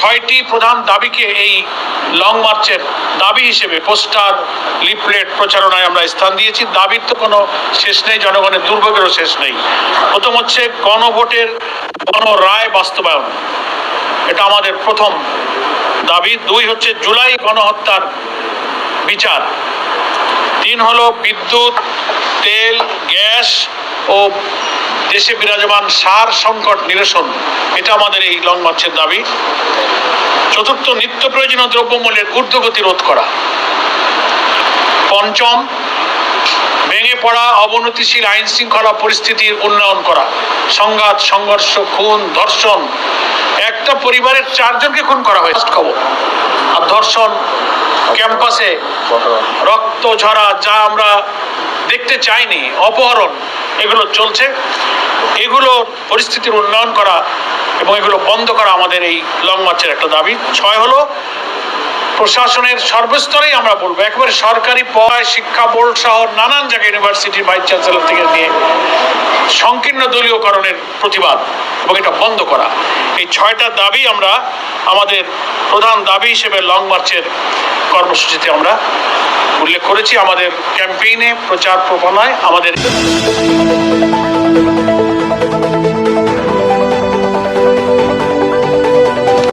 ছয়টি প্রধান দাবিকে এই লং মার্চের দাবি হিসেবে পোস্টার, লিফলেট, প্রচারণায় আমরা স্থান দিয়েছি। দাবির তো কোনো শেষ নেই, জনগণের দুর্ভোগেরও শেষ নেই। প্রথম হচ্ছে গণভোটের গণরায় বাস্তবায়ন, এটা আমাদের প্রথম দাবি। 2 হচ্ছে জুলাই গণহত্যার বিচার। 3 হলো বিদ্যুৎ, তেল, গ্যাস ও দেশে বিরাজমান সার সংকট নিরসন, এটা আমাদের এই লং মার্চের দাবি। 4, নিত্য প্রয়োজনীয় দ্রব্যমূল্যের ঊর্ধ্বগতি রোধ করা। 5, ভেঙে পড়া অবনতিশীল আইন শৃঙ্খলা পরিস্থিতির উন্নয়ন করা। সংঘাত, সংঘর্ষ, খুন, ধর্ষণ, একটা পরিবারের 4 জনকে খুন করা হয় খবর। আর ধর্ষণ, ক্যাম্পাসে রক্ত ঝরা, যা আমরা দেখতে চাইনি, অপহরণ, এগুলো চলছে। এগুলো পরিস্থিতির উন্নয়ন করা এবং এগুলো বন্ধ করা আমাদের এই লং মার্চের একটা দাবি। 6 হলো প্রশাসনের সর্বস্তরেই আমরা বলবো, একেবারে সরকারি পড়ায়, শিক্ষা বোর্ড সহ নানান জায়গায়, ইউনিভার্সিটির ভাইস চ্যান্সেলর থেকে নিয়ে সংকীর্ণ দলীয়করণের প্রতিবাদ এবং এটা বন্ধ করা। এই 6টা দাবি আমরা আমাদের প্রধান দাবি হিসেবে লং মার্চের কর্মসূচিতে আমরা উল্লেখ করেছি। আমাদের ক্যাম্পেইনে, প্রচার প্রচারণায় আমাদের